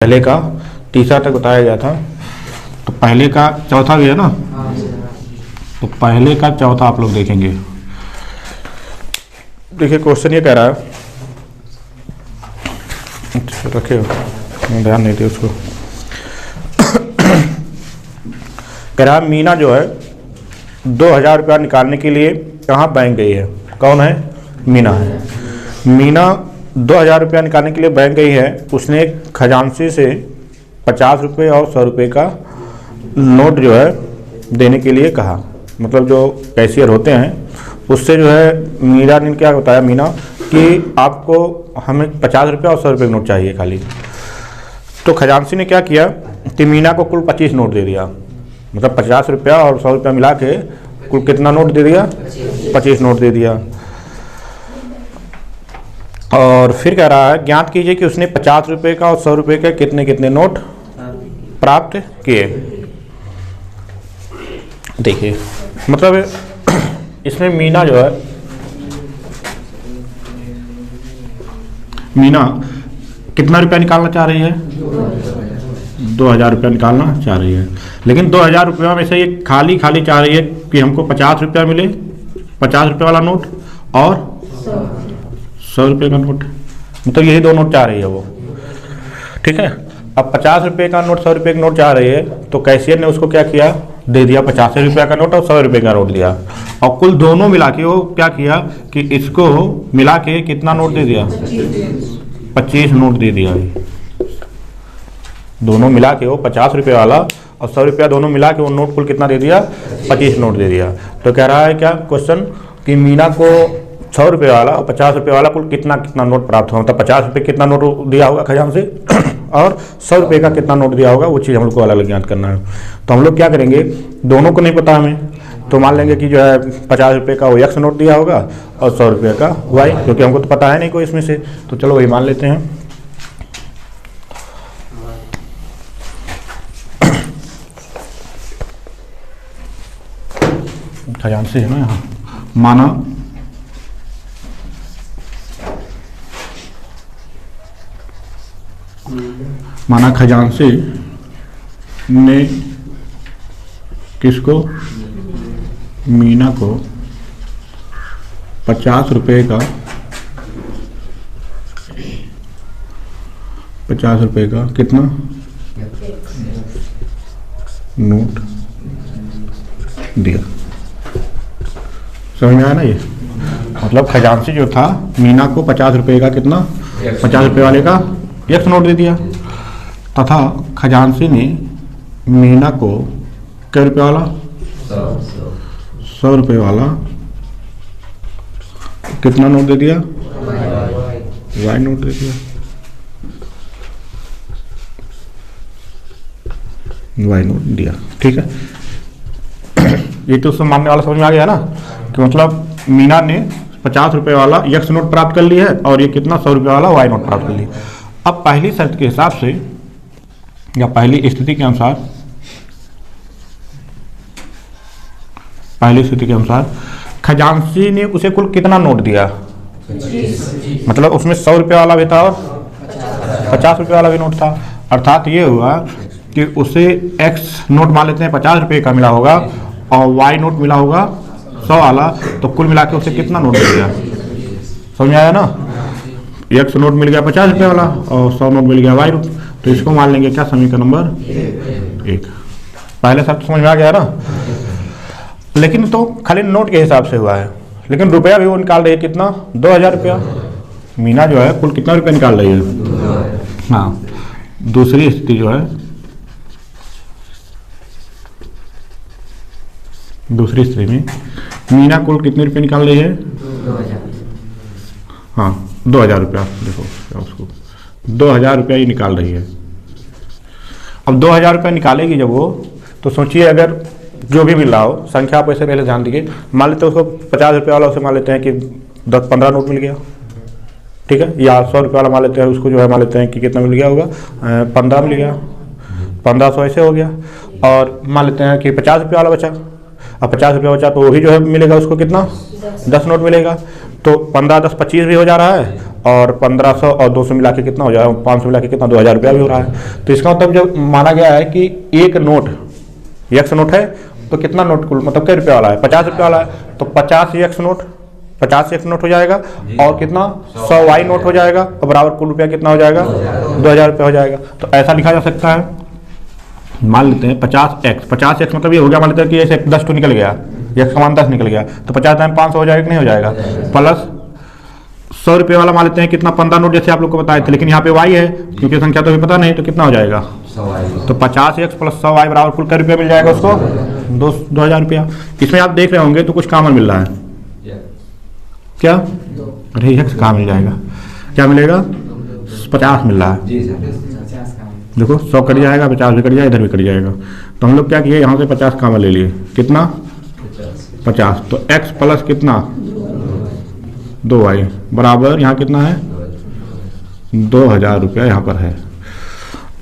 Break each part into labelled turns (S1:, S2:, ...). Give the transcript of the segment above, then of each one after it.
S1: पहले का तीसरा तक बताया गया था, तो पहले का चौथा भी है ना, तो पहले का चौथा आप लोग देखेंगे। देखिए क्वेश्चन ये कह रहा है, रखे हो ध्यान नहीं थे उसको। कह रहा है मीना जो है 2000 रुपया निकालने के लिए कहाँ बैंक गई है। कौन है? मीना है। मीना 2000 रुपया निकालने के लिए बैंक गई है। उसने खजांची से 50 रुपये और 100 रुपये का नोट जो है देने के लिए कहा। मतलब जो कैशियर होते हैं उससे जो है मीरा ने क्या बताया, मीना कि आपको हमें 50 रुपया और 100 रुपये का नोट चाहिए खाली। तो खजांची ने क्या किया कि मीना को कुल 25 नोट दे दिया। मतलब 50 रुपया और 100 रुपया मिला के कुल कितना नोट दे दिया? 25 नोट दे दिया। और फिर कह रहा है ज्ञात कीजिए कि उसने 50 रुपये का और 100 रुपये का कितने कितने नोट प्राप्त किए। देखिए मतलब इसमें मीना जो है, मीना कितना रुपया निकालना चाह रही है? 2000 रुपया निकालना चाह रही है। लेकिन 2000 रुपया में से ये खाली चाह रही है कि हमको 50 रुपया मिले, 50 रुपये वाला नोट और 100 रुपये का नोट। मतलब यही दो नोट चाह रही है वो, ठीक है। अब 50 रुपये का नोट 100 रुपये का नोट चाह रही है, तो कैशियर ने उसको क्या किया, दे दिया 50 रुपये का नोट और 100 रुपये का नोट दिया। और कुल दोनों मिला के वो क्या किया कि इसको मिला के कितना नोट दे दिया? 25 नोट दे दिया। दोनों मिला के वो 50 रुपये वाला और 100 रुपया दोनों मिला के वो नोट कुल कितना दे दिया? 25 नोट दे दिया। तो कह रहा है क्या क्वेश्चन कि मीना को 100 रुपये वाला और 50 रुपये वाला कुल कितना कितना नोट प्राप्त हुआ। मतलब 50 रुपये कितना नोट दिया होगा खजान से और 100 रुपये का कितना नोट दिया होगा, वो चीज़ हम लोग को अलग अलग ज्ञात करना है। तो हम लोग क्या करेंगे, दोनों को नहीं पता हमें, तो मान लेंगे कि जो है 50 रुपये का वो एक्स नोट दिया होगा और 100 रुपये का वाई, क्योंकि हमको तो पता है नहीं कोई इसमें से, तो चलो वही मान लेते हैं। खजान से है ना यहाँ, माना खजांची ने किसको? मीना को 50 रुपये का कितना नोट दिया। समझ में आया ना ये? मतलब खजांची जो था मीना को 50 रुपये का कितना, 50 रुपये वाले का एक नोट दे दिया, तथा खजांची ने मीना को क्या रुपये वाला? 100 रुपये वाला कितना नोट दे दिया? वाई नोट दे दिया। वाई नोट दिया, ठीक है। ये तो सब मानने वाला समझ में आ गया ना, कि मतलब मीना ने 50 रुपये वाला एक्स नोट प्राप्त कर लिया है और ये कितना 100 रुपये वाला वाई नोट प्राप्त कर लिया। अब पहली शर्त के हिसाब से या पहली स्थिति के अनुसार, खजांची ने उसे कुल कितना नोट दिया? 25। मतलब उसमें 100 रुपये वाला भी था और 50 रुपये वाला भी नोट था। अर्थात ये हुआ कि उसे एक्स नोट मान लेते हैं 50 रुपये का मिला होगा और वाई नोट मिला होगा 100 वाला, तो कुल मिला के उसे कितना नोट दे दिया? समझ आया ना? एक्स नोट मिल गया 50 रुपये वाला और 100 नोट मिल गया वाई नोट। तो इसको मान लेंगे क्या, समीकरण नंबर 1। पहले शब्द समझ में आ गया ना? लेकिन तो खाली नोट के हिसाब से हुआ है, लेकिन रुपया भी वो निकाल रही है कितना? 2000 रुपया। मीना जो है कुल कितना रुपया निकाल रही है? हाँ, दूसरी स्थिति जो है, दूसरी स्थिति में मीना कुल कितने रुपये निकाल रही है? 2000 रुपया। देखो उसको 2000 रुपया ही निकाल रही है। अब 2000 रुपया निकालेगी जब वो, तो सोचिए अगर जो भी मिल रहा हो, संख्या आप ऐसे पहले ध्यान दीजिए। मान लेते हैं उसको 50 रुपये वाला, उसे मान लेते हैं कि 10-15 नोट मिल गया, ठीक है। या 100 रुपये वाला मान लेते हैं, उसको जो है मान लेते हैं कि कितना मिल गया होगा, 15 मिल गया, 1500 ऐसे हो गया। और मान लेते हैं कि 50 रुपये वाला बचा, अब 50 रुपया बचा तो वो भी जो है मिलेगा उसको कितना? 10 नोट मिलेगा। तो 15 10 25 भी हो जा रहा है और 1500 और 200 मिला के कितना हो जाएगा, 500 मिला के कितना, 2000 रुपया भी हो रहा है। तो इसका मतलब जब माना गया है कि एक नोट एक्स नोट है तो कितना नोट कुल मतलब कै रुपये वाला है, 50 रुपये वाला है, तो 50 एक्स नोट 50 एक्स नोट हो जाएगा और कितना 100 वाई नोट हो जाएगा और बराबर कुल रुपया कितना हो जाएगा, 2000 रुपया हो जाएगा। तो ऐसा लिखा जा सकता है, मान लेते हैं 50 एक्स मतलब ये हो गया, मान लेते हैं कि ऐसे 10 तो निकल गया, एक्स का मान 10 निकल गया, तो 50 टाइम 500 हो जाएगा कि नहीं हो जाएगा, प्लस 100 रुपये वाला मान लेते हैं कितना 15 नोट जैसे आप लोग को बताए थे, लेकिन यहाँ पे वाई है क्योंकि संख्या तो अभी पता नहीं, तो कितना हो जाएगा, तो 50 एक्स प्लस 100 वाई बराबर कुल कै रुपया मिल जाएगा उसको, 2000 रुपया। इसमें आप देख रहे होंगे तो कुछ कॉमन मिल रहा है, क्या, अरे एक्स कहाँ मिल जाएगा, क्या मिलेगा, 50 मिल रहा है, देखो 100 कट जाएगा, 50 भी कट जाएगा, इधर भी कट जाएगा, तो हम लोग क्या किए यहाँ से 50 कॉमन ले लिए, कितना 50, तो x प्लस कितना 2y बराबर यहाँ कितना है 2000 रुपया यहाँ पर है।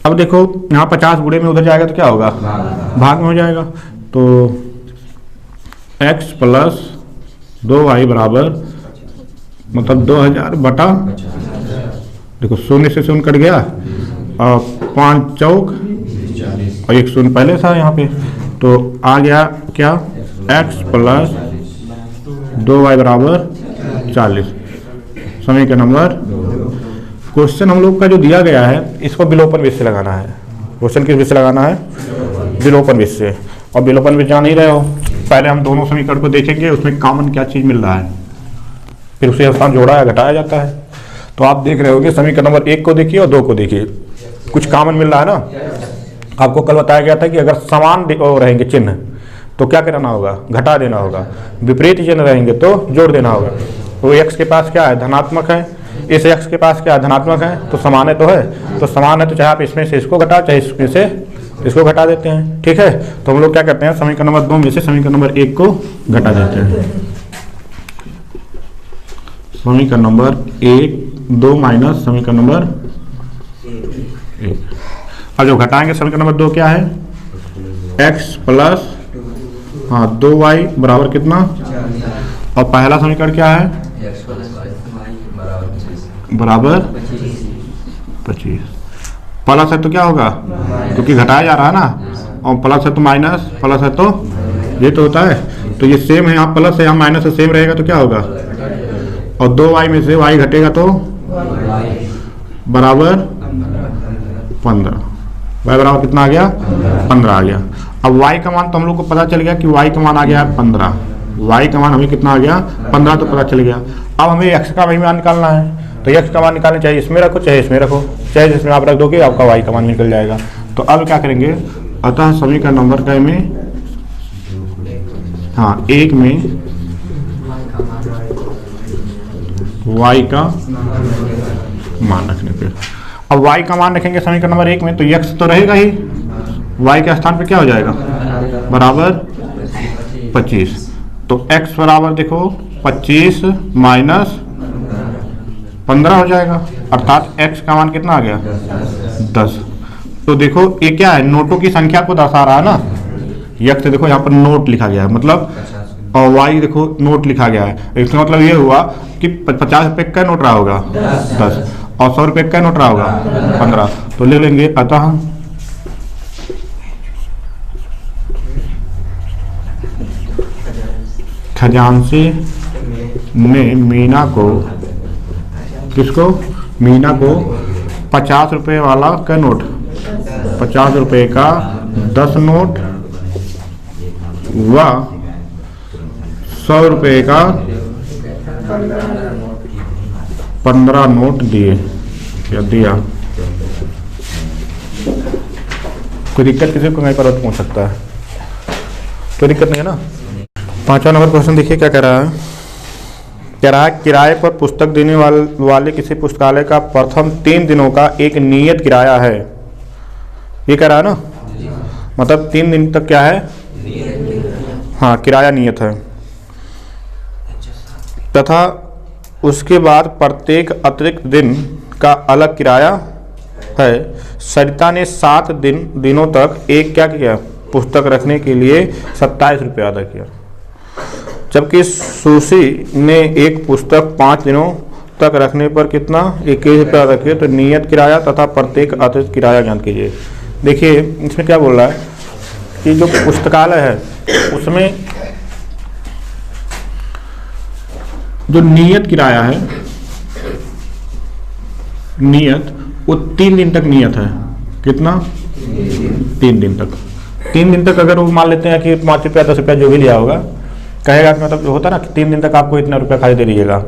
S1: अब देखो यहाँ 50 गुणे में उधर जाएगा तो क्या होगा, भाग में हो जाएगा, तो x प्लस 2y बराबर मतलब 2000 बटा, देखो शून्य से शून्य कट गया और 5 चौक और 1 शून्य पहले था यहाँ पे, तो आ गया क्या x प्लस 2y बराबर 40। समीकरण नंबर, क्वेश्चन हम लोग का जो दिया गया है इसको विलोपन विधि से लगाना है। क्वेश्चन किस विधि से लगाना है, विलोपन विधि से, और विलोपन विधि जान ही रहे हो, पहले हम दोनों समीकरण को देखेंगे उसमें कॉमन क्या चीज़ मिल रहा है, फिर उसे स्थान जोड़ा या घटाया जाता है। तो आप देख रहे होंगे समीकरण नंबर 1 को देखिए और 2 को देखिए, कुछ कॉमन मिल रहा है ना। आपको कल बताया गया था कि अगर समान रहेंगे चिन्ह तो क्या करना होगा, घटा देना होगा, विपरीत चिन्ह रहेंगे तो जोड़ देना होगा। तो x के पास क्या है, धनात्मक है, इस x के पास क्या है, धनात्मक है, तो समान है, तो समान है, तो चाहे आप इसमें से इसको घटा चाहे इसमें से इसको घटा देते हैं, ठीक है। तो हम लोग क्या करते हैं, समीकरण नंबर 2 में से समीकरण नंबर 1 को घटा देते हैं। समीकरण नंबर 2 माइनस समीकरण नंबर 1, अब जो घटाएंगे समीकरण नंबर 2 क्या है, x प्लस 2y बराबर कितना, और पहला समीकरण क्या है, बराबर 25, प्लस है तो क्या होगा, क्योंकि घटाया जा रहा है ना, और प्लस है तो माइनस, प्लस है तो ये तो होता है, तो ये सेम है, यहाँ प्लस है यहाँ माइनस है, सेम रहेगा तो क्या होगा, और 2y में से y घटेगा तो बराबर 15, y बराबर कितना आ गया, 15 आ गया। अब y का मान तो हम लोग को पता चल गया कि y का मान आ गया 15, y का मान हमें कितना आ गया 15, तो पता चल गया। अब हमें x का वही मान निकालना है, तो x का मान निकालना चाहिए इसमें रखो चाहे इसमें रखो, चाहे जिसमें आप रख दोगे आपका y का मान निकल जाएगा। तो अब क्या करेंगे, अतः समीकरण नंबर का में 1 में y का मान रखने पे, अब y का मान रखेंगे समीकरण नंबर 1 में, तो x तो रहेगा ही, y के स्थान पे क्या हो जाएगा, बराबर 25, तो x बराबर देखो 25 माइनस 15 हो जाएगा, अर्थात x का मान कितना आ गया 10। तो देखो ये क्या है, नोटों की संख्या को दर्शा रहा है ना, x देखो यहाँ पर नोट लिखा गया है मतलब, और y देखो नोट लिखा गया है, इसका मतलब ये हुआ कि 50 रुपये का नोट रहा होगा 10 और 100 रुपये का नोट रहा होगा 15, तो ले लेंगे। अतः खजांची ने मीना को, किसको, मीना को 50 रुपये वाला का नोट, 50 रुपये का 10 नोट व 100 रुपये का 15 नोट दिए, या दिया। कोई दिक्कत किसी को नहीं पर पहुंच सकता है, कोई दिक्कत नहीं है ना। 5वां नंबर क्वेश्चन देखिए क्या कह रहा है, कह रहा है किराए पर पुस्तक देने वाले किसी पुस्तकालय का प्रथम 3 दिनों का एक नियत किराया है, ये कह रहा है ना, मतलब 3 दिन तक क्या है, किराया नियत है, तथा उसके बाद प्रत्येक अतिरिक्त दिन का अलग किराया है। सरिता ने 7 दिनों तक एक क्या किया, पुस्तक रखने के लिए 27 रुपये अदा किया, जबकि सुशी ने एक पुस्तक 5 दिनों तक रखने पर कितना 21 रुपया रखिए, तो नियत किराया तथा प्रत्येक अतिरिक्त किराया ज्ञात कीजिए। देखिए इसमें क्या बोल रहा है कि जो पुस्तकालय है उसमें जो नियत किराया है, नियत वो 3 दिन तक नियत है। कितना? 3 दिन तक। 3 दिन तक अगर वो मान लेते हैं कि 5 रुपया 10 रुपया जो भी लिया होगा, कहेगा कि मतलब होता ना कि 3 दिन तक आपको इतना रुपया खाली दे दीजिएगा,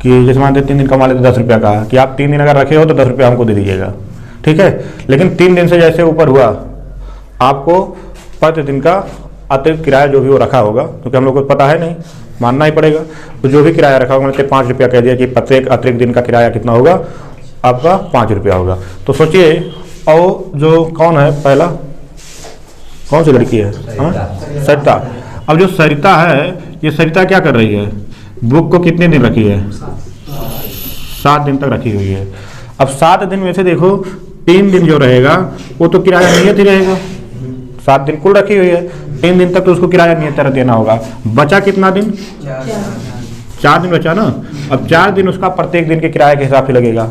S1: कि जैसे मान लेते 3 दिन का मान लेते 10 रुपया का, कि आप 3 दिन अगर रखे हो तो 10 रुपया हमको दे दीजिएगा, ठीक है। लेकिन 3 दिन से जैसे ऊपर हुआ आपको प्रति दिन का अतिरिक्त किराया जो भी वो रखा होगा, क्योंकि हम लोग को पता है नहीं, मानना ही पड़ेगा, तो जो भी किराया रखा होगा, मतलब 5 रुपया कह दिया कि प्रत्येक अतिरिक्त दिन का किराया कितना होगा आपका 5 रुपया होगा। तो सोचिए, और जो कौन है पहला, कौन सी लड़की है? सरिता। अब जो सरिता है, ये सरिता क्या कर रही है, बुक को कितने दिन रखी है? 7 दिन तक रखी हुई है। अब 7 दिन में से देखो 3 दिन जो रहेगा वो तो किराया नियत ही रहेगा, 7 दिन कुल रखी हुई है, 3 दिन तक तो उसको किराया नियत तरह देना होगा। बचा कितना दिन? 4 दिन बचा ना। अब 4 दिन उसका प्रत्येक दिन के किराए के हिसाब से लगेगा,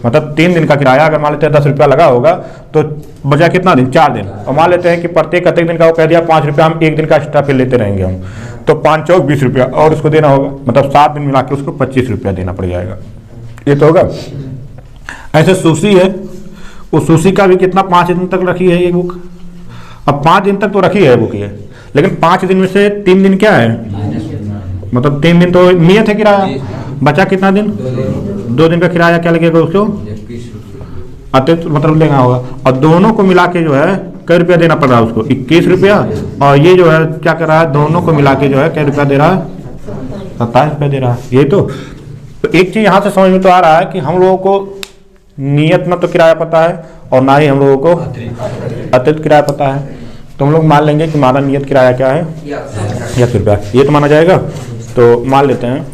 S1: मतलब 3 दिन का किराया अगर मान लेते हैं 10 रुपया लगा होगा, तो बचा कितना दिन? 4 दिन। और मान लेते हैं कि प्रत्येक अतिरिक्त दिन का वो कह दिया 5 रुपया, हम 1 दिन का एक्स्ट्रा फिर लेते रहेंगे हम, तो 5 चौक 20 रुपया और उसको देना होगा, मतलब 7 दिन मिला के उसको 25 रुपया देना पड़ जाएगा। ये तो होगा। ऐसे सूसी है, वो सूसी का भी कितना 5 दिन तक रखी है ये बुक। अब 5 दिन तक तो रखी है बुक ये, लेकिन 5 दिन में से 3 दिन क्या है, मतलब 3 दिन तो नियत है किराया, बचा कितना दिन? 2 दिन का किराया क्या लगेगा उसको? अतिरिक्त मतलब लेना होगा। और दोनों को मिला के जो है कई रुपया देना पड़ रहा है उसको? 21 रुपया। और ये जो है क्या कर रहा है, दोनों को मिला के जो है कई रुपया दे रहा है? 27 रुपया दे रहा है। ये तो एक चीज यहाँ से समझ में तो आ रहा है कि हम लोगों को नियत में तो किराया पता है और ना ही हम लोगों को अतिरिक्त किराया पता है। तो हम लोग मान लेंगे कि हमारा नियत किराया क्या है? 21 रुपया। ये तो माना जाएगा, तो मान लेते हैं।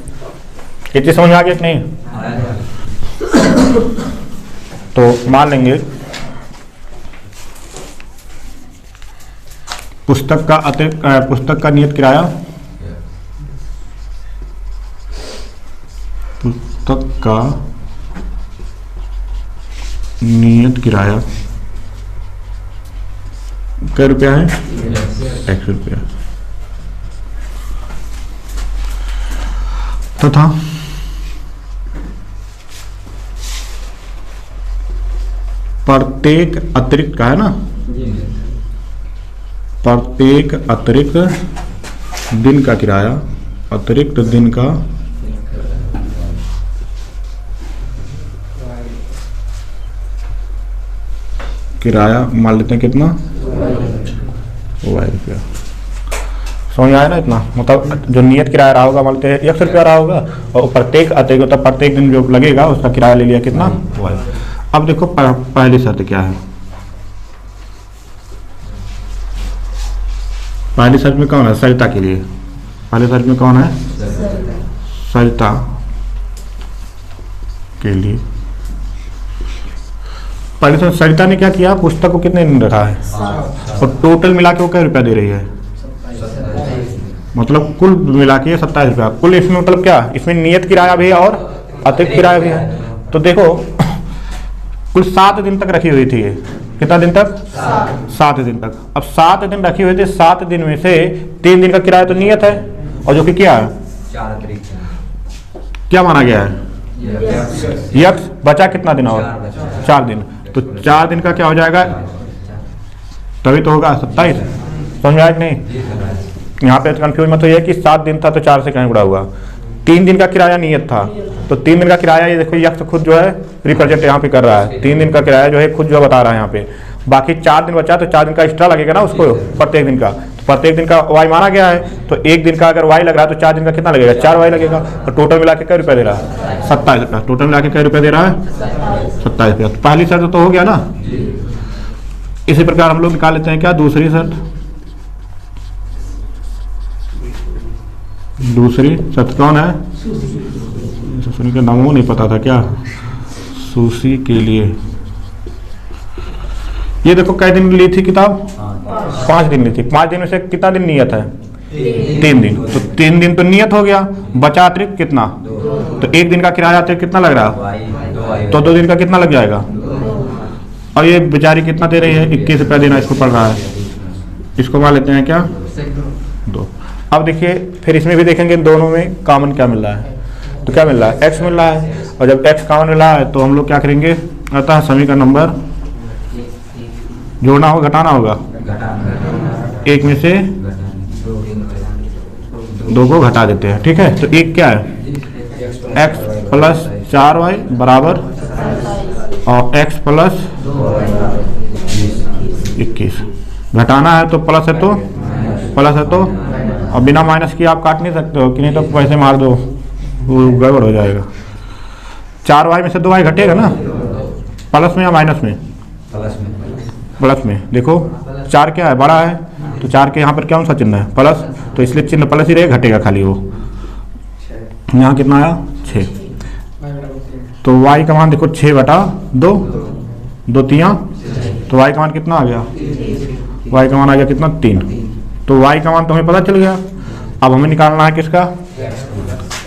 S1: ये चीज समझ में आ गया कि नहीं? तो मान लेंगे पुस्तक का अतिरिक्त, पुस्तक का नियत किराया, पुस्तक का नियत किराया क्या रुपया है? 100 रुपया। तथा प्रत्येक अतिरिक्त का है ना, प्रत्येक अतिरिक्त दिन का किराया, अतिरिक्त दिन का किराया मान लेते हैं कितना? 22 रुपया। समझ आया ना इतना? मतलब जो नियत किराया रहा होगा मान लेते हैं 100 रुपया रहा होगा, और प्रत्येक अतिरिक्त मतलब प्रत्येक दिन जो लगेगा उसका किराया ले लिया कितना? 22। अब देखो पहली शर्त क्या है। पहली शर्त में कौन है? सरिता के लिए। पहली शर्त में कौन है? सरिता के लिए। पहले तो सरिता ने क्या किया, पुस्तक को कितने दिन रखा है, और टोटल मिला के वो क्या रुपया दे रही है, मतलब कुल मिला के 27 रुपया। कुल इसमें मतलब क्या, इसमें नियत किराया भी है और अतिरिक्त किराया भी है। तो देखो कुल 7 दिन तक रखी हुई थी ये। कितना दिन तक? 7 दिन तक। अब 7 दिन रखी हुई थी, 7 दिन में से 3 दिन का किराया तो नियत है, और जो कि क्या है, क्या माना गया है, यक्ष। बचा कितना दिन और? 4 दिन। तो 4 दिन का क्या हो जाएगा, तभी तो होगा 27। समझ में आया कि नहीं? यहाँ पे कंफ्यूज मत होइए कि 7 दिन था तो 4 से कहीं गुणा हुआ। 3 दिन का किराया नियत था, तो 3 दिन का किराया ये देखो यक्ष खुद जो है रिप्रेजेंट यहाँ पे कर रहा है। 3 दिन का किराया जो है खुद जो बता रहा है यहाँ पे। बाकी 4 दिन बचा तो 4 दिन का एक्स्ट्रा लगेगा ना उसको प्रत्येक दिन का। तो प्रत्येक दिन का वाई माना गया है, तो 1 दिन का अगर वाई लग रहा है तो 4 दिन का कितना लगेगा? 4 वाई लगेगा। तो टोटल मिला के कई रुपया दे रहा है? 27 रुपया। टोटल मिला के कई रुपया दे रहा है? 27 रुपया। तो पहली शर्त तो हो गया ना। इसी प्रकार हम लोग निकाल लेते हैं क्या, दूसरी शर्त। दूसरी शर्त कौन है? सुनी का नामों नहीं पता था क्या? सूसी के लिए। ये देखो कई दिन ली थी किताब? 5 दिन ली थी। 5 दिन में से कितना दिन नियत है? 3 दिन। तो 3 दिन तो नियत हो गया, बचा अतिरिक्त कितना? तो एक दिन का किराया तो कितना लग रहा है, तो 2 दिन का कितना लग जाएगा। और ये बेचारी कितना दे रही है, 21 रुपया देना इसको पड़ रहा है। इसको मान लेते हैं क्या 2। अब देखिए फिर इसमें भी देखेंगे दोनों में कॉमन क्या मिल रहा है, तो क्या मिल रहा है, x मिल रहा है। और जब x कॉमन मिल रहा है तो हम लोग क्या करेंगे, अतः समीकरण नंबर जोड़ना होगा, घटाना होगा, एक में से 2 को घटा देते हैं। ठीक है, तो एक क्या है, x प्लस 4y बराबर और x प्लस 21। घटाना है तो प्लस है तो प्लस है तो, और बिना माइनस किए आप काट नहीं सकते हो कि नहीं तो पैसे मार दो, वो गड़बड़ हो जाएगा। 4y में से 2y घटेगा ना, प्लस में या माइनस में, प्लस में। देखो 4 क्या है, बड़ा है, तो 4 के यहाँ पर क्या सा चिन्ह है, प्लस, तो इसलिए चिन्ह प्लस ही रहेगा, घटेगा खाली वो। यहाँ कितना आया 6, तो y का मान देखो 6/2, 2 3, तो y का मान कितना आ गया, y का मान आ गया कितना 3। तो y का मान तो हमें पता चल गया। अब हमें निकालना है किसका,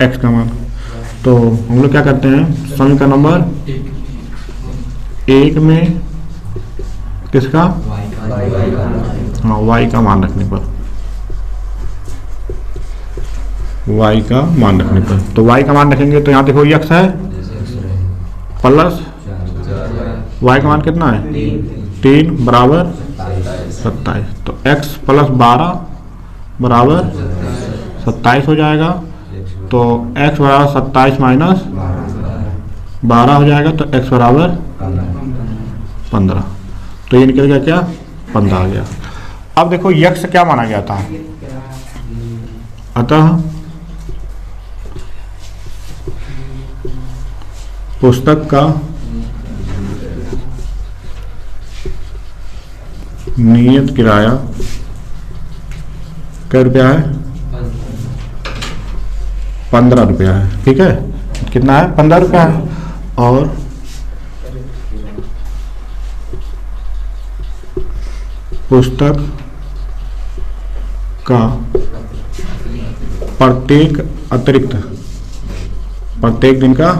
S1: x का मान। तो हम लोग क्या करते हैं, समीकरण नंबर 1 में किसका, हाँ y का मान रखने पर, y का मान रखने पर, तो y का मान रखेंगे तो यहाँ देखो x है प्लस y का मान कितना है 3 बराबर 27, तो x प्लस 12 बराबर 27 हो जाएगा। तो x बराबर 27 माइनस 12 हो जाएगा, तो x बराबर 15। तो ये निकल गया क्या, 15 आ गया। अब देखो यक्ष क्या माना गया था, अतः पुस्तक का नियत किराया क्या रुपया है, 15 रुपया है। ठीक है, कितना है, 15 रुपया है। और पुस्तक का प्रत्येक दिन का,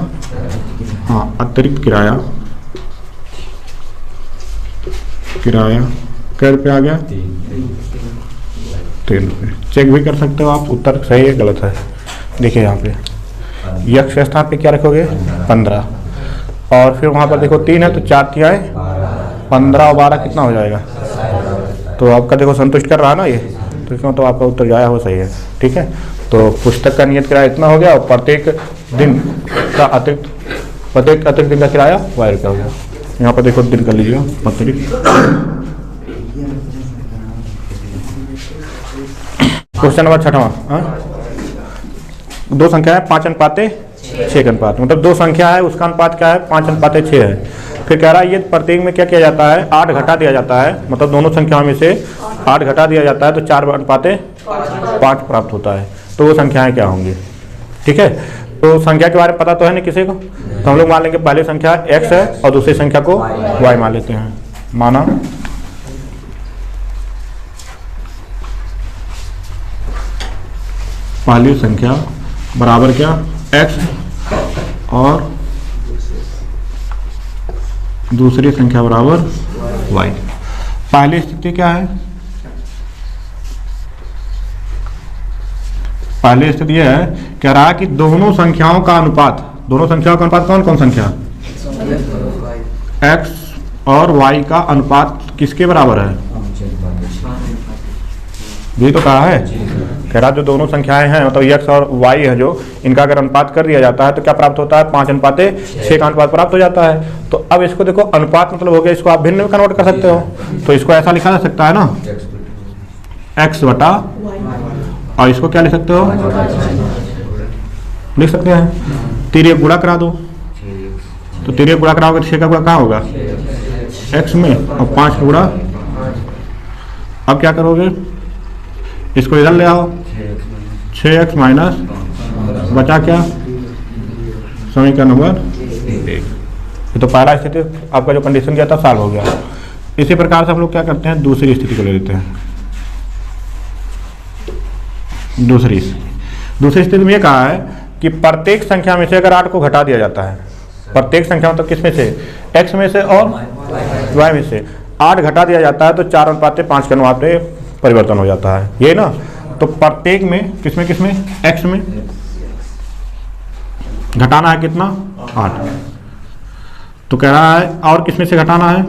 S1: हाँ अतिरिक्त किराया क्या रुपया आ गया, 3 रुपये। चेक भी कर सकते हो आप, उत्तर सही है गलत है। देखिए यहाँ पे यक्ष स्थान पे क्या रखोगे 15, और फिर वहाँ पर देखो 3 है तो 4 तिहाई 15 और 12 कितना हो जाएगा। तो आपका देखो संतुष्ट कर रहा है ना ये, तो इसमें तो आपका उत्तर जाया हो सही है। ठीक है, तो पुस्तक का नियत किराया इतना हो गया, और प्रत्येक अतिरिक्त दिन का किराया 12 रुपया हो गया। यहाँ पर देखो दिन कर लीजिएगा अतिरिक्त। क्वेश्चन नंबर 6वां, 2 संख्या है 5:6 का अनुपात, मतलब 2 संख्या है उसका अनुपात क्या है 5:6 है। फिर कह रहा है ये प्रत्येक में क्या किया जाता है, 8 घटा दिया जाता है, मतलब दोनों संख्याओं में से 8 घटा दिया जाता है, तो 4:5 प्राप्त होता है। तो वो संख्याएं क्या होंगी। ठीक है, तो संख्या के बारे में पता तो है नहीं किसी को, तो हम लोग मान लेंगे पहली संख्या x है और दूसरी संख्या को y मान लेते हैं। माना पहली संख्या बराबर क्या x और दूसरी संख्या बराबर y। पहली स्थिति क्या है, पहली स्थिति यह है, कह रहा है कि दोनों संख्याओं का अनुपात कौन कौन संख्या, x और y का अनुपात किसके बराबर है, ये तो कहा है। कह रहा जो दोनों संख्याएं हैं मतलब x और y है जो, इनका अगर अनुपात कर दिया जाता है तो क्या प्राप्त होता है 5:6 का अनुपात प्राप्त हो जाता है। तो अब इसको देखो अनुपात मतलब हो गया, इसको आप भिन्न में कन्वर्ट कर सकते हो, तो इसको ऐसा लिखा जा सकता है ना x बटा, और इसको क्या लिख सकते हो, लिख सकते हैं तिर्यक गुणा करा दो, तो तिर्यक गुणा कराओगे तो 6 का गुणा कहाँ होगा x में, और 5 का गुणा। अब क्या करोगे, इसको इधर ले आओ, 6x माइनस बचा क्या, समीकरण नंबर 1। ये तो पहला स्थिति आपका जो कंडीशन किया था सॉल्व हो गया। इसी प्रकार से हम लोग क्या करते हैं, दूसरी स्थिति को ले लेते हैं। दूसरी स्थिति में ये कहा है कि प्रत्येक संख्या में से अगर 8 को घटा दिया जाता है, प्रत्येक संख्या मतलब किस में से, x में से और y में से 8 घटा दिया जाता है तो 4:5 के अनुपात में परिवर्तन हो जाता है, ये ना। तो प्रत्येक में किसमें x में घटाना है कितना, 8। तो कह रहा है और किसमें से घटाना है,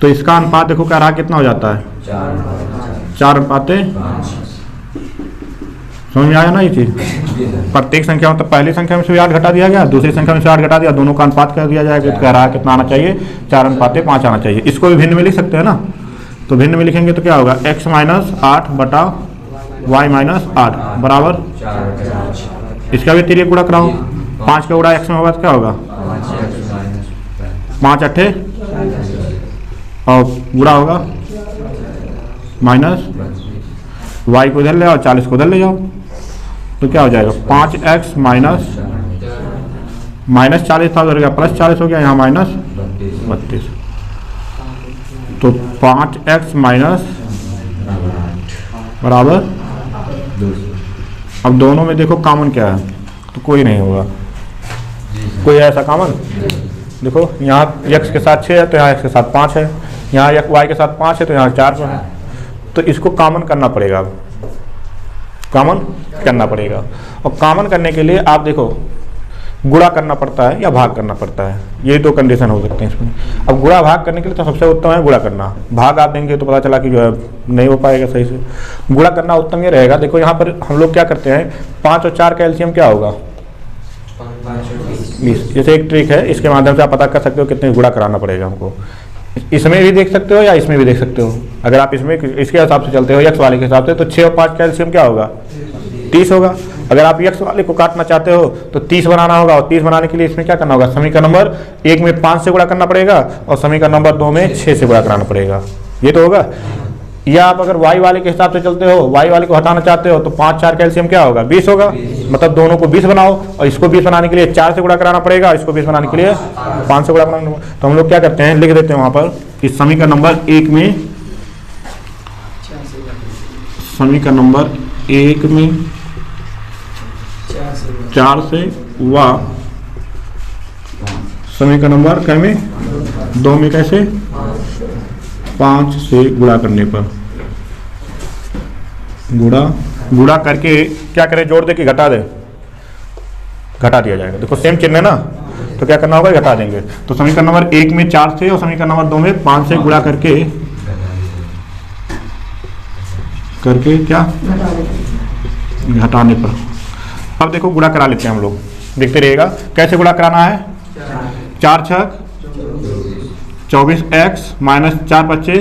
S1: तो इसका अनुपात देखो कह रहा है कितना हो जाता है, 4:5। समझ में आया ना ये चीज। प्रत्येक संख्या मतलब पहली संख्या में से 8 घटा दिया गया, दूसरी संख्या में से 8 घटा दिया, दोनों का अनुपात कर दिया जाएगा। तो कह रहा है कितना आना चाहिए, 4:5 आना चाहिए। इसको भी भिन्न में लिख सकते हैं ना, तो भिन्न में लिखेंगे तो क्या होगा, x - 8 बटा y - 8 बराबर, इसका भी तिर्यक गुणा कराओ, 5 का गुणा x में होगा तो क्या होगा, 5 8 और गुणा होगा माइनस y को इधर ले आओ, 40 को उधर ले जाओ, तो क्या हो जाएगा 5x माइनस 40 था उधर गया, प्लस 40 हो गया, यहाँ -32। तो 5x माइनस बराबर, अब दोनों में देखो कॉमन क्या है, तो कोई नहीं होगा, कोई ऐसा कॉमन। देखो यहाँ x के साथ 6 है तो यहाँ x के साथ 5 है, यहाँ y के साथ 5 है तो यहाँ 4 है, तो इसको कॉमन करना पड़ेगा। अब कॉमन करना पड़ेगा, और कॉमन करने के लिए आप देखो गुणा करना पड़ता है या भाग करना पड़ता है, ये दो कंडीशन हो सकते हैं इसमें। अब गुणा भाग करने के लिए तो सबसे उत्तम है गुणा करना, भाग आप देंगे तो पता चला कि जो है नहीं हो पाएगा सही से। गुणा करना उत्तम ये रहेगा। देखो यहाँ पर हम लोग क्या करते हैं, 5 और 4 का एलसीएम क्या होगा, 20। जैसे एक ट्रिक है, इसके माध्यम से आप पता कर सकते हो कितने गुणा कराना पड़ेगा हमको। इसमें भी देख सकते हो या इसमें भी देख सकते हो। अगर आप इसमें इसके हिसाब से चलते हो x वाले के हिसाब से, तो 6 और 5 का एलसीएम क्या होगा, 30 होगा। अगर आप x वाले को काटना चाहते हो तो 30 बनाना होगा, और 30 बनाने के लिए इसमें क्या करना होगा, समीकरण नंबर 1 में 5 से गुणा करना पड़ेगा और समीकरण नंबर 2 में 6 से गुणा कराना पड़ेगा, ये तो होगा। या आप अगर y वाले के हिसाब से चलते हो, y वाले को हटाना चाहते हो, तो 5 4 का एलसीएम क्या होगा, 20 होगा। मतलब दोनों को 20 बनाओ, और इसको 20 बनाने के लिए 4 से गुणा कराना पड़ेगा, इसको 20 बनाने के लिए 5 से गुणा कराना पड़ेगा। तो हम लोग क्या करते हैं, लिख देते हैं वहां पर कि समीकरण नंबर 1 में 4 से व समीकरण नंबर क्या में 2 में कैसे 5 से गुणा करने पर, गुणा करके क्या करें, जोड़ दे कि घटा दे, घटा दिया जाएगा। देखो सेम चिन्ह है ना, तो क्या करना होगा, घटा देंगे। तो समीकरण नंबर 1 में 4 से और समीकरण नंबर 2 में 5 से गुणा करके क्या घटाने पर। अब देखो गुणा करा लेते हैं हम लोग, देखते रहिएगा कैसे गुणा कराना है। 4 छक 24x माइनस 4 बच्चे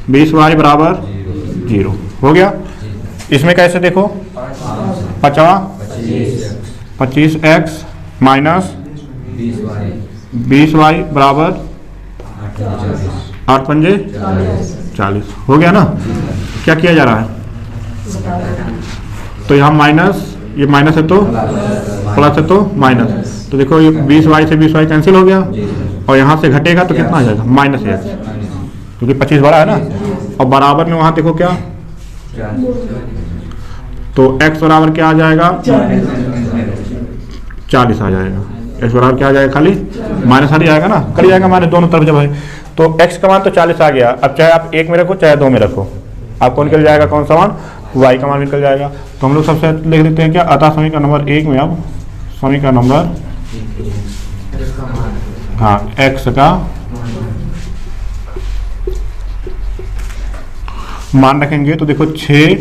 S1: 20y बराबर 0 हो गया। इसमें कैसे देखो 25x माइनस 20y बराबर 8 पंजे 40 हो गया ना। क्या किया जा रहा है, तो यहाँ माइनस, ये माइनस है तो प्लस है तो माइनस, तो देखो ये 20y से 20y कैंसिल हो गया, और यहाँ से घटेगा तो कितना आ जाएगा -x, क्योंकि 25 बड़ा है ना, और बराबर में वहाँ देखो क्या, तो x बराबर क्या आ जाएगा 40 आ जाएगा। x बराबर क्या आ जाएगा, खाली माइनस आ जाएगा ना, कर जाएगा माइनस दोनों तरफ जब है, तो x का मान तो 40 आ गया। अब चाहे आप 1 में रखो चाहे 2 में रखो, आपको निकल जाएगा कौन सा मान, y का मान निकल जाएगा। तो हम लोग सबसे लिख देते हैं क्या, अतः समीकरण नंबर 1 में अब समीकरण नंबर x का मान रखेंगे, तो देखो 6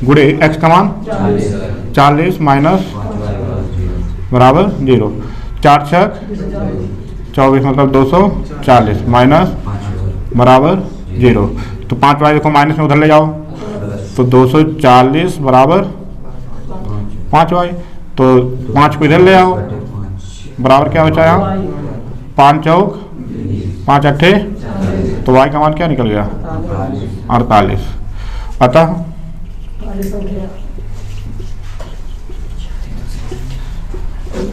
S1: गुणे x का मान 40 माइनस बराबर 0, 4 छक 24 मतलब 240 माइनस बराबर 0, तो 5y देखो माइनस में उधर ले जाओ, तो 240 बराबर 5y, तो 5 को इधर ले आओ, बराबर क्या बचा यहाँ 5 चौक 5 अट्ठे, तो y का मान क्या निकल गया 48। अतः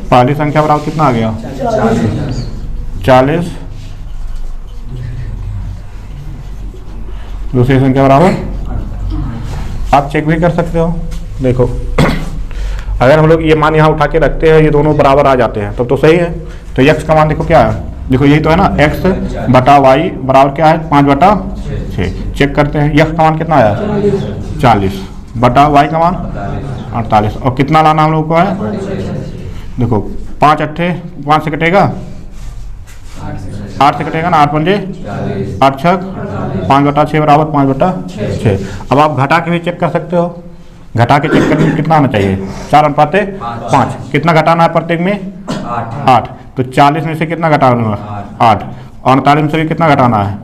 S1: पहली संख्या बराबर कितना आ गया 40, दूसरी संख्या बराबर, आप चेक भी कर सकते हो। देखो अगर हम लोग ये मान यहाँ उठा के रखते हैं, ये दोनों बराबर आ जाते हैं तब तो सही है। तो x का मान देखो क्या है, देखो यही तो है ना, x बटा y बराबर क्या है 5/6। चेक करते हैं, x का मान कितना आया 40 बटा y का मान 48, और कितना लाना हम लोग को है, देखो 5 अट्ठे 5 से कटेगा 8 से कटेगा ना, 8 पंजे 8 छक 5/6 बराबर 5/6। अब आप घटा के भी चेक कर सकते हो, घटा के चेक करने में कितना आना चाहिए 4/5। कितना घटाना है प्रत्येक में 8, तो 40 में से कितना घटाना है 8, और 48 में से भी कितना घटाना है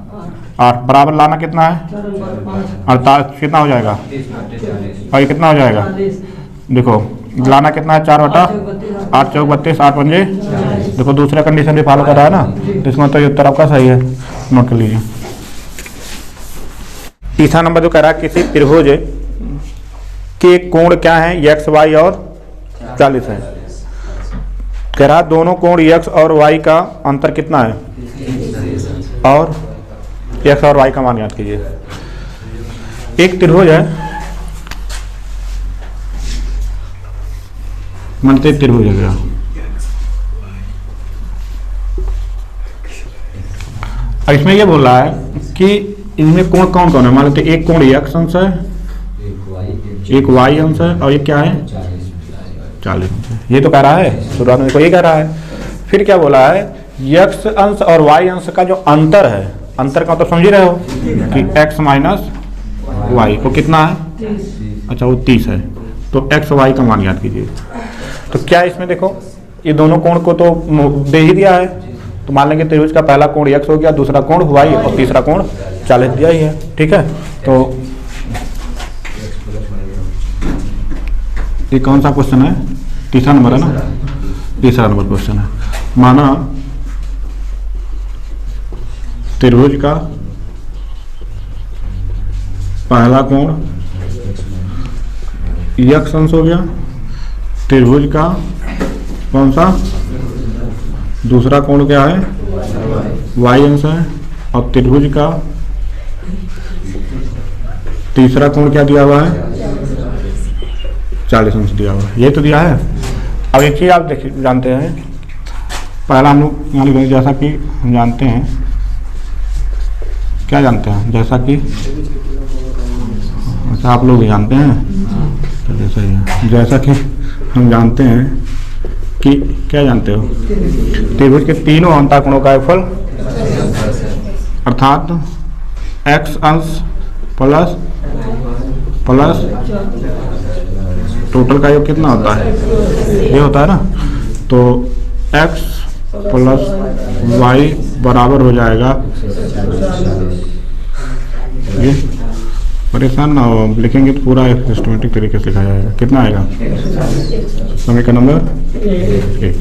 S1: 8, बराबर लाना कितना है 48, कितना हो जाएगा, और ये कितना हो जाएगा, देखो लाना कितना है 4/8 चौक 32 8 पंजे, देखो दूसरा कंडीशन भी फॉलो कर रहा है ना, तो इसमें तो ये उत्तर आपका सही है, नोट कर लीजिए। तीसरा नंबर जो कह रहा है किसी त्रिभुज के कोण क्या है x y और 40 है। कह रहा है दोनों कोण x और y का अंतर कितना है, और x और y का मान याद कीजिए। एक त्रिभुज है, मानते त्रिभुज है, अब इसमें ये बोल रहा है कि इनमें कोण कौन कौन है, मान लेते एक कोण x अंश है, एक y अंश है, और ये क्या है 40 अंश है। ये तो कह रहा है शुरुआत में, ये कह रहा है। फिर क्या बोला है, x अंश और y अंश का जो अंतर है, अंतर का मतलब समझ रहे हो कि x माइनस y को कितना है, अच्छा वो 30 है, तो x y का मान याद कीजिए। तो क्या इसमें देखो ये दोनों कोण को तो दे ही दिया है, तो मान लेंगे त्रिभुज का पहला कोण x हो गया, दूसरा कोण y और तीसरा कोण 40 दिया ही है, ठीक है। तो ये कौन सा क्वेश्चन है, तीसरा नंबर है ना, तीसरा नंबर क्वेश्चन है। माना त्रिभुज का पहला कोण x अंश हो गया, त्रिभुज का कौन सा दूसरा कोण क्या है y अंश है, और त्रिभुज का तीसरा कोण क्या दिया हुआ है 40 अंश दिया हुआ है, ये तो दिया है। अब एक चीज आप देखिए जानते हैं, पहला हम लोग यहाँ लिखेंगे जैसा कि हम जानते हैं, क्या जानते हैं, जैसा कि अच्छा आप लोग जानते हैं, चलिए सही है, जैसा कि हम जानते हैं कि क्या जानते हो, त्रिभुज के तीनों अंतःकोणों का योगफल अर्थात x अंश प्लस टोटल का योग कितना होता है, ये होता है ना, तो x प्लस y बराबर हो जाएगा, ये परेशान ना हो, लिखेंगे तो पूरा सिस्टमेटिक तरीके से लिखा जाएगा। कितना आएगा समीकरण नंबर 1।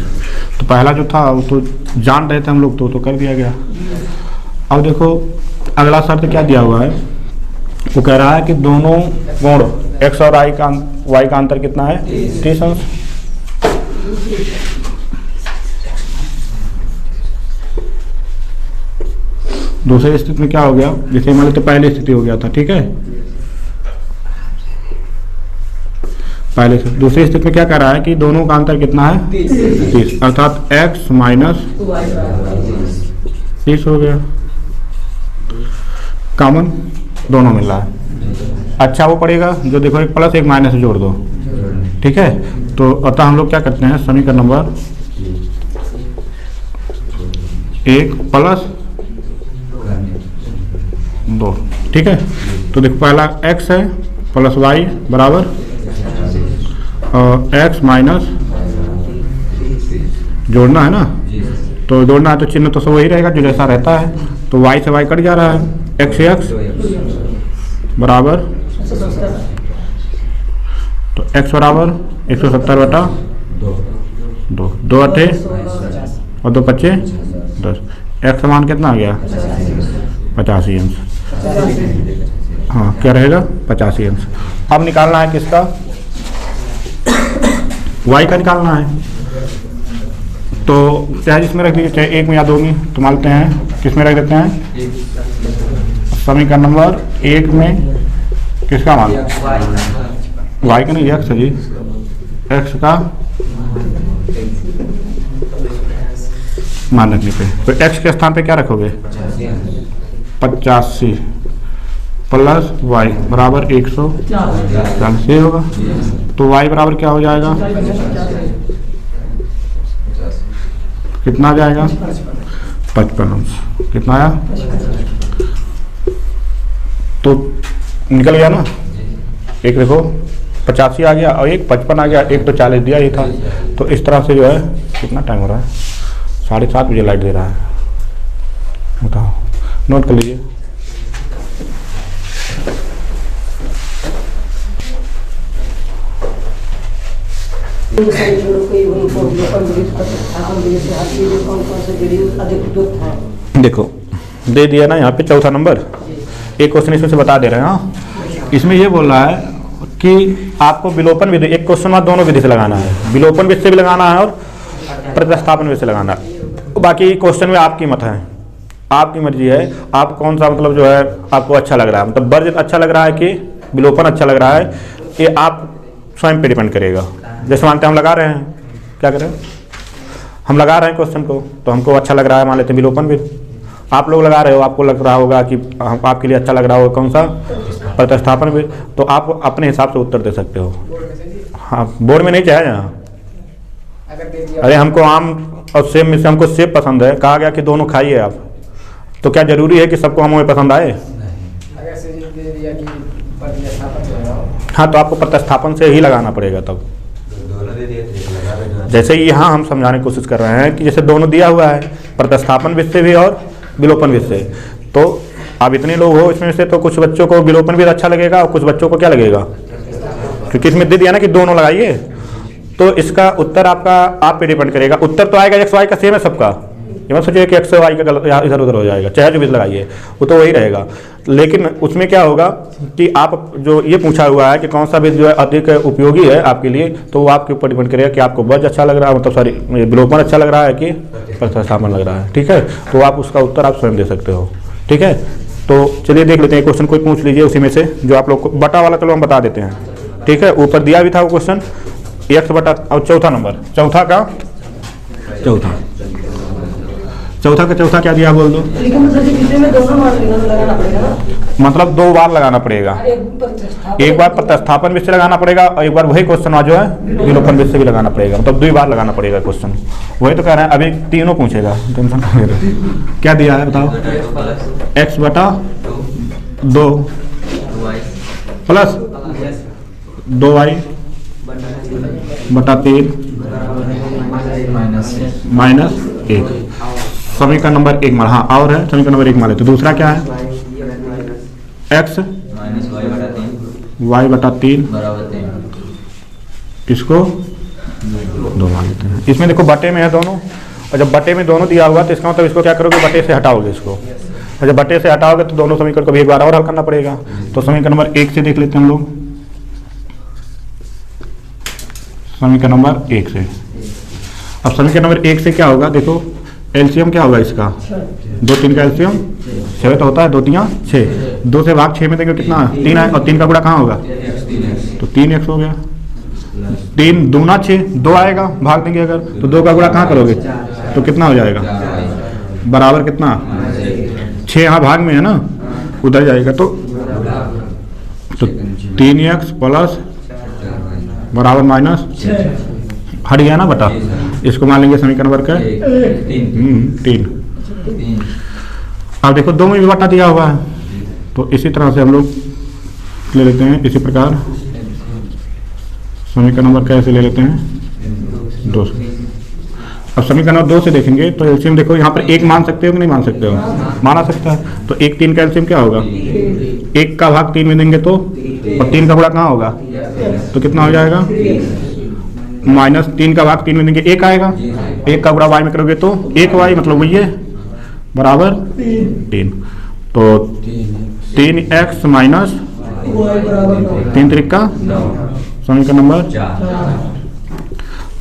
S1: तो पहला जो था वो तो जान रहे थे हम लोग, तो कर दिया गया। अब देखो अगला शर्त क्या दिया हुआ है, वो कह रहा है कि दोनों कोण x और y का अंतर कितना है 30 अंश। दूसरी स्थिति में क्या हो गया, जैसे मान लेते पहली स्थिति हो गया था, ठीक है, पहले से। दूसरी स्थिति में क्या कह रहा है कि दोनों का अंतर कितना है 30, अर्थात x माइनस 30 हो गया, कॉमन दोनों मिल रहा है। अच्छा वो पड़ेगा जो देखो एक प्लस एक माइनस जोड़ दो, ठीक है। तो अतः हम लोग क्या करते हैं, समीकरण नंबर 1 प्लस 2, ठीक है। तो देखो पहला x है प्लस y बराबर x माइनस जोड़ना है ना, तो जोड़ना है तो चिन्ह तो सब वही रहेगा जो जैसा रहता है, तो y से y कट जा रहा है, x से x बराबर, तो x बराबर 170/2, 2 अट्ठे और 2 पच्चे 10, x का मान कितना आ गया 85 अंश, हाँ क्या रहेगा 85 अंश। अब निकालना है किसका, y का निकालना है, तो चाहे जिसमें रख लीजिए, चाहे एक में या दो में, तो मानते हैं किस में रख देते हैं, समीकरण नंबर 1 में किसका मान y का नहीं x है जी, एक्स का मान रखने पे, तो एक्स के स्थान पे क्या रखोगे 85 प्लस वाई बराबर 140 ये होगा। तो वाई बराबर क्या हो जाएगा, कितना आ जाएगा 55। कितना आया, तो निकल गया ना। एक देखो 85 आ गया और एक 55 आ गया, एक तो 40 दिया ही था। तो इस तरह से जो है, कितना टाइम हो रहा है, 7:30 बजे लाइट दे रहा है, बताओ नोट कर लीजिए। देखो दे दिया ना यहाँ पे चौथा नंबर, एक क्वेश्चन इसमें से बता दे रहे हैं। हाँ, इसमें ये बोल रहा है कि आपको विलोपन विधि, एक क्वेश्चन में दोनों विधि से लगाना है, विलोपन विधि से भी लगाना है और प्रतिस्थापन विधि से लगाना है। बाकी क्वेश्चन में आपकी मत है, आपकी मर्जी है, आप कौन सा मतलब जो है आपको अच्छा लग रहा है, मतलब वर्जित अच्छा लग रहा है कि विलोपन अच्छा लग रहा है, ये आप स्वयं पे डिपेंड करेगा। जैसे मानते हैं हम लगा रहे हैं, क्या करें, हम लगा रहे हैं क्वेश्चन को, तो हमको अच्छा लग रहा है, मान लेते हैं विलोपन भी। आप लोग लगा रहे हो, आपको लग रहा होगा कि आपके लिए अच्छा लग रहा होगा कौन सा, प्रतिस्थापन भी। तो आप अपने हिसाब से उत्तर दे सकते हो। हाँ, बोर्ड में नहीं चाहे यहाँ। अरे हमको आम और सेब में से हमको सेब पसंद है, कहा गया कि दोनों खाइए आप, तो क्या जरूरी है कि सबको हमें पसंद आए? हाँ, तो आपको प्रतिस्थापन से ही लगाना पड़ेगा तब। जैसे यहाँ हम समझाने की कोशिश कर रहे हैं कि जैसे दोनों दिया हुआ है, प्रतिस्थापन विधि से भी और विलोपन विधि से। तो आप इतने लोग हो इसमें से, तो कुछ बच्चों को विलोपन विधि अच्छा लगेगा और कुछ बच्चों को क्या लगेगा, क्योंकि इसमें दे दिया ना कि दोनों लगाइए। तो इसका उत्तर आपका आप पे डिपेंड करेगा। उत्तर तो आएगा एक्स वाई का सेम है सबका, ये मत सोचिए कि एक्स वाई का इधर उधर हो जाएगा, चाहे जो भी लगाइए वो तो वही रहेगा। लेकिन उसमें क्या होगा कि आप जो ये पूछा हुआ है कि कौन सा विधि जो है अधिक उपयोगी है आपके लिए, तो वो आपके ऊपर डिपेंड करेगा कि आपको वर्ज अच्छा लग रहा है, मतलब सॉरी विलोपन अच्छा लग रहा है कि प्रतिस्थापन लग रहा है। ठीक है, तो आप उसका उत्तर आप स्वयं दे सकते हो। ठीक है, तो चलिए देख लेते हैं, क्वेश्चन कोई पूछ लीजिए उसी में से जो आप लोग को बटा वाला, चलो हम बता देते हैं। ठीक है, ऊपर दिया भी था वो क्वेश्चन, एक्स बटा और चौथा नंबर, चौथा का चौथा क्या दिया बोल दो, मतलब 2 बार लगाना पड़ेगा, एक बार प्रतिस्थापन विधि से लगाना पड़ेगा और एक बार वही क्वेश्चन जो है विलोपन विधि से भी लगाना पड़ेगा, मतलब 2 बार लगाना पड़ेगा क्वेश्चन। वही तो कह रहे हैं, अभी तीनों पूछेगा, टेंशन नहीं ले। क्या दिया है बताओ, एक्स बटा 2 प्लस 2y बटा 3 माइनस 1। समीकरण नंबर 1 मान, हाँ और है समीकरण नंबर 1 मान लेते। दूसरा क्या है, x माइनस वाई बटा 3 इसको 2 मान लेते हैं। इसमें देखो बटे में है दोनों, और जब बटे में दोनों दिया हुआ तो इसका मतलब इसको क्या करोगे, बटे से हटाओगे इसको, और जब बटे से हटाओगे तो दोनों समीकरण को भी एक बार और हल करना पड़ेगा। तो समीकरण नंबर 1 से देख लेते हैं हम लोग, समीकरण नंबर 1 से। अब समीकरण नंबर 1 से क्या होगा, देखो एलसीएम क्या होगा इसका, 2 3 का एलसीएम 6 तो होता है, 2 3 6, 2 से भाग 6 में देंगे कितना 3 है, और 3 का गुणा कहाँ होगा, तो 3x हो गया। 3 दूना 6, 2 आएगा, भाग देंगे अगर, तो 2 का गुणा कहाँ करोगे, तो कितना हो जाएगा, बराबर कितना 6, यहाँ भाग में है ना, उधर जाएगा। तो 3x प्लस बराबर माइनस हट गया ना बटा, इसको मान लेंगे समीकरण नंबर का 3। अब देखो 2 में भी बटा दिया हुआ है, तो इसी तरह से हम लोग ले लेते हैं, इसी प्रकार समीकरण नंबर कैसे ले लेते हैं 2 से। अब समीकरण नंबर 2 से देखेंगे तो एलसीएम देखो यहाँ पर 1 मान सकते हो कि नहीं मान सकते हो, माना सकता है। तो 1 3 का एलसीएम क्या होगा, 1 का भाग 3 में देंगे तो, और 3 का गुणा कहाँ होगा, तो कितना हो जाएगा, माइनस 3 का भाग 3 में देंगे 1 आएगा, 1 का गुणा y में करोगे तो 1y, मतलब वही है बराबर 3। तो 3x माइनस 3 त्रिक का समीकरण नंबर 4।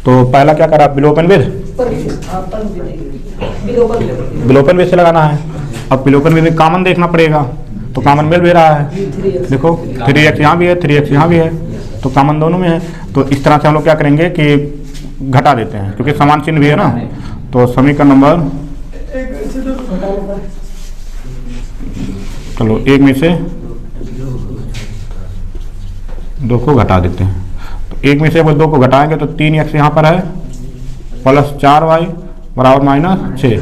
S1: तो पहला क्या करा, विलोपन विधि, विलोपन विधि से लगाना है। अब विलोपन विधि कॉमन देखना पड़ेगा, तो कॉमन मिल भी रहा है, देखो 3x यहाँ भी है, 3x यहाँ भी है, तो कॉमन दोनों में है। तो इस तरह से हम लोग क्या करेंगे कि घटा देते हैं, क्योंकि समान चिन्ह भी है ना। तो समीकरण नंबर, चलो एक में से 2 को घटा देते हैं। तो एक में से अगर 2 को घटाएंगे तो 3x यहाँ पर है प्लस 4y बराबर -6।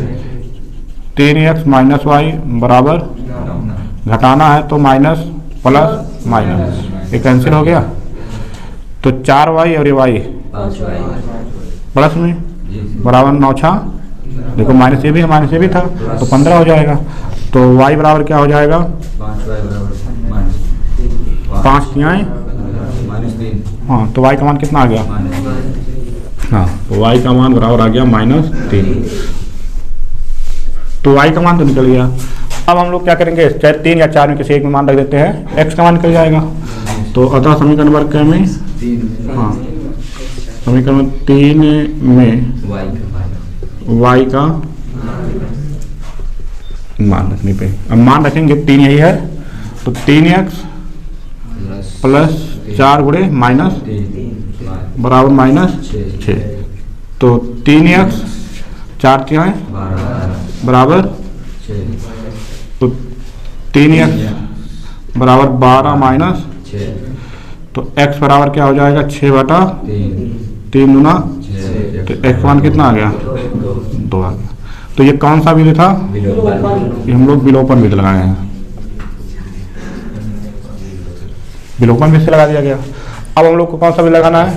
S1: 3x माइनस वाई बराबर, घटाना है तो माइनस प्लस माइनस, ये कैंसिल हो गया। तो 4y और ये y प्लस में बराबर 9 6, देखो माइनस ये भी है, माइनस ये भी था, तो 15 हो जाएगा। तो y बराबर क्या हो जाएगा, 5 तिहाई, हाँ तो y का मान कितना आ गया, हाँ तो y का मान बराबर आ गया -3। तो y का मान तो निकल गया। अब हम लोग क्या करेंगे, चाहे 3 या 4 में किसी एक में मान रख देते हैं, x का मान निकल जाएगा। तो अतः समीकरण नंबर क्या में, हाँ समीकरण नंबर 3 में y का मान रखने पे, अब मान रखेंगे 3 यही है, तो 3x प्लस 4 गुणे माइनस बराबर -6। तो 3x 4 तिहाई बराबर, तो 3x बराबर 12 माइनस, तो x बराबर क्या हो जाएगा 6/3 गुना, तो x मान कितना आ गया 2 आ गया। तो ये कौन सा विधि था, ये हम लोग विलोपन विधि लगाए हैं, विलोपन विधि से लगा दिया गया। अब हम लोग को कौन सा विधि लगाना है,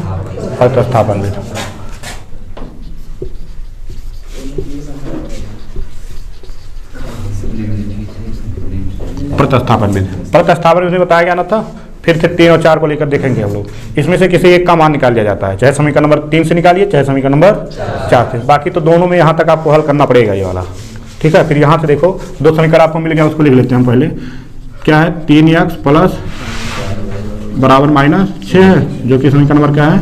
S1: प्रतिस्थापन विधि। प्रतिस्थापन विधि, प्रतिस्थापन विधि बताया गया ना था, फिर से 3 और 4 को लेकर देखेंगे हम लोग। इसमें से किसी एक का मान निकाल लिया जाता है, चाहे समीकरण नंबर 3 से निकालिए, चाहे समीकरण नंबर 4 से, बाकी तो दोनों में यहाँ तक आपको हल करना पड़ेगा ये वाला, ठीक है। फिर यहाँ से देखो 2 समीकरण आपको मिल गया, उसको लिख लेते हैं हम पहले। क्या है, 3x प्लस बराबर -6 है, जो कि समीकरण नंबर क्या है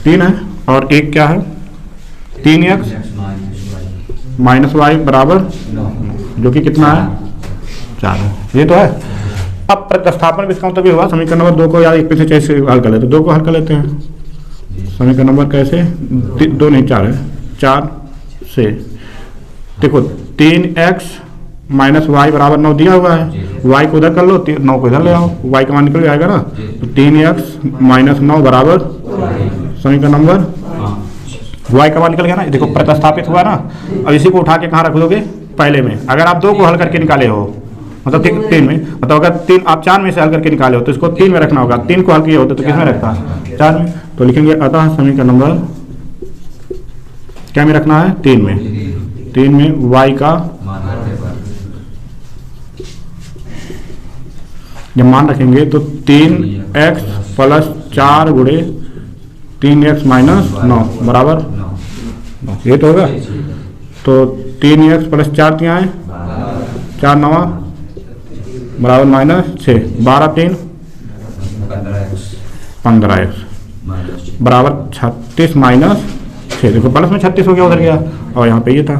S1: 3 है, और एक क्या है 3x माइनस वाई बराबर, जो कि कितना है 4 है, ये तो है। अब प्रतिस्थापन इसका मतलब हुआ समीकरण नंबर 2 को या एक पे से कैसे हल कर लेते हैं, 2 को हल कर लेते हैं। समीकरण नंबर कैसे, 2 नहीं 4 है, 4 से देखो 3x माइनस वाई बराबर 9 दिया हुआ है, y को उधर कर लो, 9 को इधर ले आओ, y का मान निकल जाएगा ना। तो 3x माइनस 9 बराबर समीकरण नंबर, y का मान निकल गया ना, देखो प्रतिस्थापित हुआ ना। अब इसी को उठा के कहाँ रख दोगे, पहले में। अगर आप 2 को हल करके निकाले हो, मतलब 3 में, मतलब अगर 3 आप 4 में से हल करके निकाले हो तो इसको 3 में रखना होगा, 3 को हल किए होते तो किस में रखता है 4 में। तो लिखेंगे अतः समीकरण नंबर क्या में रखना है 3 में, 3 में y का जब मान रखेंगे तो 3x प्लस 4 गुणे 3x माइनस 9 बराबर 9, ये तो होगा। तो 3x प्लस 4 तिहाई, 4 9 बराबर -6, 12 3 15x बराबर 36 माइनस 6, देखो प्लस में 36 हो गया, उधर गया, और यहाँ पे ये था।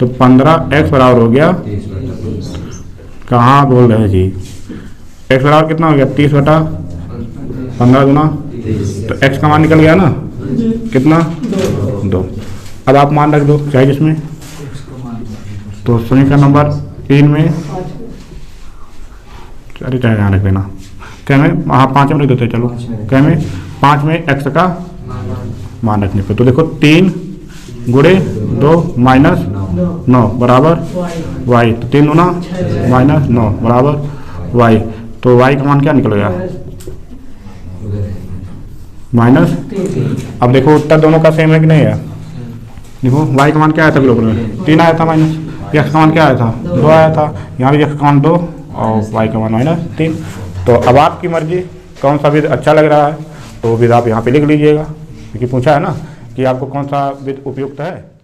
S1: तो 15x बराबर हो गया, कहाँ बोल रहे हैं जी, x बराबर कितना हो गया 30/15 गुना, तो x का मान निकल गया ना कितना 2। अब आप मान रख दो चाहे जिसमें, तो समीकरण नंबर 3 में, अरे चाहे यहाँ रख देना, क्या में, हाँ 5 में रख देते, चलो क्या में 5 में x का मान रखने पे, तो देखो 3 गुणे 2 माइनस 9 बराबर y, तो 3 गुना -9 बराबर y, तो y का मान क्या निकल गया माइनस। अब देखो उत्तर दोनों का सेम है कि नहीं है, देखो y का मान क्या आया था बिल्कुल में 3 आया था, माइनस x का मान क्या आया था 2 आया था, यहाँ भी x का मान 2 और y का मान -3। तो अब आपकी मर्जी कौन सा विधि अच्छा लग रहा है, तो विधि आप यहाँ पे लिख लीजिएगा, क्योंकि पूछा है ना कि आपको कौन सा विधि उपयुक्त है।